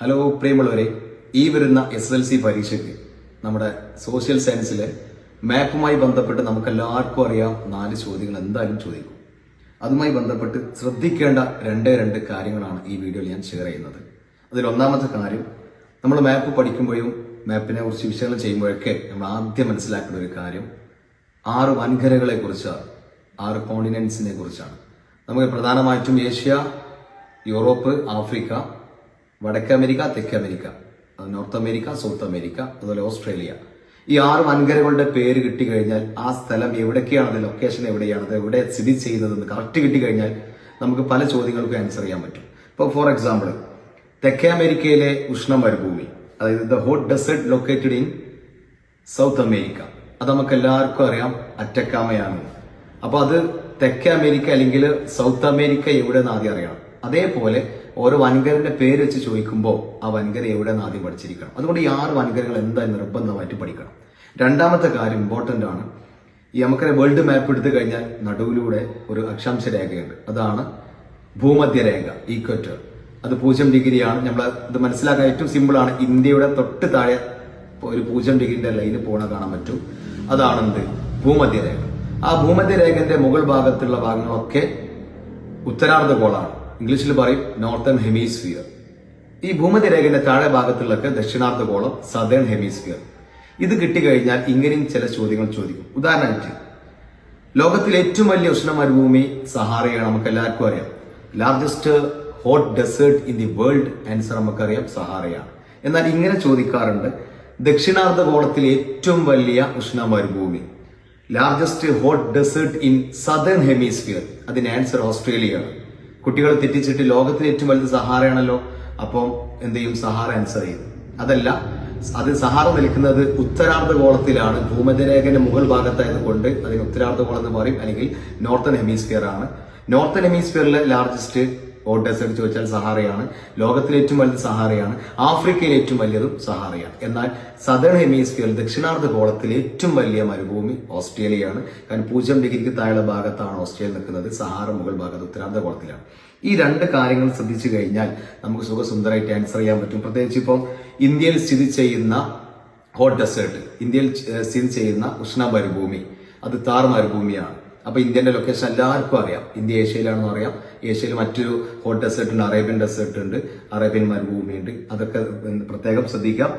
Hello പ്രിയമുള്ളവരെ, ഈ വരുന്ന SSLC പരീക്ഷയ്ക്ക് നമ്മുടെ സോഷ്യൽ സയൻസിലെ മാപ്പുമായി ബന്ധപ്പെട്ട് നമുക്കെല്ലാവർക്കും അറിയാം 4 ചോദ്യങ്ങൾ എന്തായാലും ചോദിക്കും. അതുമായി ബന്ധപ്പെട്ട് ശ്രദ്ധിക്കേണ്ട രണ്ട് കാര്യങ്ങളാണ് ഈ വീഡിയോയിൽ ഞാൻ ഷെയർ ചെയ്യുന്നത്. അതിൽ ഒന്നാമത്തെ കാര്യം, നമ്മൾ മാപ്പ് പഠിക്കുമ്പോഴും മാപ്പിനെ കുറിച്ച് വിശകലനം ചെയ്യുമ്പോഴൊക്കെ നമ്മൾ ആദ്യം മനസ്സിലാക്കുന്ന ഒരു കാര്യം 6 വൻകരകളെ കുറിച്ചാണ്, 6 കോണ്ടിനെന്റ്സിനെ കുറിച്ചാണ്. നമുക്ക് പ്രധാനമായിട്ടും ഏഷ്യ, യൂറോപ്പ്, ആഫ്രിക്ക, വടക്കേ അമേരിക്ക, തെക്കേ America, north America, south America, അതുപോലെ ഓസ്ട്രേലിയ. ഈ 6 വൻകരകളുടെ പേര് കിട്ടിക്കഴിഞ്ഞാൽ ആ സ്ഥലം എവിടേക്കാണ്, ലൊക്കേഷൻ എവിടെയാണ്, അത് എവിടെ സ്ഥിതി ചെയ്യുന്നതെന്ന് കറക്റ്റ് കിട്ടിക്കഴിഞ്ഞാൽ നമുക്ക് പല ചോദ്യങ്ങൾക്കും ആൻസർ ചെയ്യാൻ പറ്റും. ഇപ്പോൾ ഫോർ എക്സാമ്പിൾ, തെക്കേ അമേരിക്കയിലെ ഉഷ്ണ മരുഭൂമി, അതായത് the hot desert located in South America, അത് നമുക്ക് എല്ലാവർക്കും അറിയാം അറ്റക്കാമയാണ്. അപ്പൊ അത് തെക്കേ അമേരിക്ക അല്ലെങ്കിൽ സൗത്ത് അമേരിക്ക എവിടെയെന്ന് ആദ്യം അറിയണം. അതേപോലെ ഓരോ വൻകരന്റെ പേര് വെച്ച് ചോദിക്കുമ്പോൾ ആ വൻകര എവിടെയെന്ന് ആദ്യം പഠിച്ചിരിക്കണം. അതുകൊണ്ട് ഈ 6 വൻകരകൾ എന്തായാലും നിർബന്ധമായിട്ട് പഠിക്കണം. രണ്ടാമത്തെ കാര്യം ഇമ്പോർട്ടന്റ് ആണ്. ഈ നമുക്കറിയാം വേൾഡ് മാപ്പ് എടുത്തു കഴിഞ്ഞാൽ നടുവിലൂടെ ഒരു അക്ഷാംശ രേഖയുണ്ട്, അതാണ് ഭൂമധ്യരേഖ, ഈക്വറ്റർ. അത് 0 ഡിഗ്രിയാണ്. നമ്മൾ ഇത് മനസ്സിലാക്കാൻ ഏറ്റവും സിമ്പിൾ ആണ്. ഇന്ത്യയുടെ തൊട്ട് താഴെ ഒരു 0 ഡിഗ്രിന്റെ ലൈന് പോണ കാണാൻ പറ്റും. അതാണ് എന്ത്, ഭൂമധ്യരേഖ. ആ ഭൂമധ്യരേഖന്റെ മുകൾ ഭാഗത്തുള്ള ഭാഗങ്ങളൊക്കെ ഉത്തരാർദ്ധഗോളാണ്. ഇംഗ്ലീഷിൽ പറയും നോർത്തേൺ ഹെമിസ്ഫിയർ. ഈ ഭൂമധ്യരേഖന്റെ താഴെ ഭാഗത്തുള്ളൊക്കെ ദക്ഷിണാർദ്ധഗോളം, സദേൺ ഹെമിസ്ഫിയർ. ഇത് കിട്ടിക്കഴിഞ്ഞാൽ ഇങ്ങനെയും ചില ചോദ്യങ്ങൾ ചോദിക്കും. ഉദാഹരണമായിട്ട്, ലോകത്തിലെ ഏറ്റവും വലിയ ഉഷ്ണ മരുഭൂമി സഹാറയാണ്, നമുക്ക് എല്ലാവർക്കും അറിയാം. Largest hot desert in the world, answer നമുക്കറിയാം സഹാറയാണ്. എന്നാൽ ഇങ്ങനെ ചോദിക്കാറുണ്ട്, ദക്ഷിണാർദ്ധഗോളത്തിലെ ഏറ്റവും വലിയ ഉഷ്ണ മരുഭൂമി, largest hot desert in southern hemisphere, അതിന് ആൻസർ ഓസ്ട്രേലിയയാണ്. കുട്ടികൾ തെറ്റിച്ചിട്ട് ലോകത്തിലെ ഏറ്റവും വലുത് സഹാറയാണല്ലോ, അപ്പം എന്ത് ചെയ്യും, സഹാറ ആൻസർ ചെയ്തു. അതല്ല, അത് സഹാറ നിൽക്കുന്നത് ഉത്തരാർദ്ധഗോളത്തിലാണ്, ഭൂമധ്യരേഖന്റെ മുകൾ ഭാഗത്തായത് കൊണ്ട് അതിന് ഉത്തരാർദ്ധഗോളം എന്ന് പറയും, അല്ലെങ്കിൽ നോർത്തേൺ ഹെമിസ്ഫിയർ ആണ്. നോർത്തേൺ ഹെമിസ്ഫിയറിലെ ലാർജസ്റ്റ് ഹോട്ട് ഡെസേർട്ട് ചോദിച്ചാൽ സഹാറയാണ്. ലോകത്തിലെ ഏറ്റവും വലുത് സഹാറയാണ്. ആഫ്രിക്കയിലെ ഏറ്റവും വലിയതും സഹാറയാണ്. എന്നാൽ സദേൺ ഹെമിസ്ഫിയറിൽ ദക്ഷിണാർദ്ധഗോളത്തിലെ ഏറ്റവും വലിയ മരുഭൂമി ഓസ്ട്രേലിയയാണ്. കാരണം 0 ഡിഗ്രിക്ക് താഴെ ഭാഗത്താണ് ഓസ്ട്രേലിയ നിൽക്കുന്നത്, സഹാറ മുകൾ ഭാഗത്ത് ഉത്തരാർദ്ധഗോളത്തിലാണ്. ഈ 2 കാര്യങ്ങൾ ശ്രദ്ധിച്ചു കഴിഞ്ഞാൽ നമുക്ക് സുഖസുന്ദരമായിട്ട് ആൻസർ ചെയ്യാൻ പറ്റും. പ്രത്യേകിച്ച് ഇപ്പം ഇന്ത്യയിൽ സ്ഥിതി ചെയ്യുന്ന ഹോട്ട് ഡെസേർട്ട്, ഇന്ത്യയിൽ സ്ഥിതി ചെയ്യുന്ന ഉഷ്ണ മരുഭൂമി, അത് താർ മരുഭൂമിയാണ്. അപ്പൊ ഇന്ത്യന്റെ ലൊക്കേഷൻ എല്ലാവർക്കും അറിയാം. ഇന്ത്യ ഏഷ്യയിലാണെന്ന് അറിയാം. ഏഷ്യയിൽ മറ്റൊരു ഹോട്ട് ഡെസേർട്ട് ഉണ്ട്, അറേബ്യൻ ഡെസേർട്ട് ഉണ്ട്, അറേബ്യൻ മരുഭൂമി ഉണ്ട്. അതൊക്കെ പ്രത്യേകം ശ്രദ്ധിക്കാം.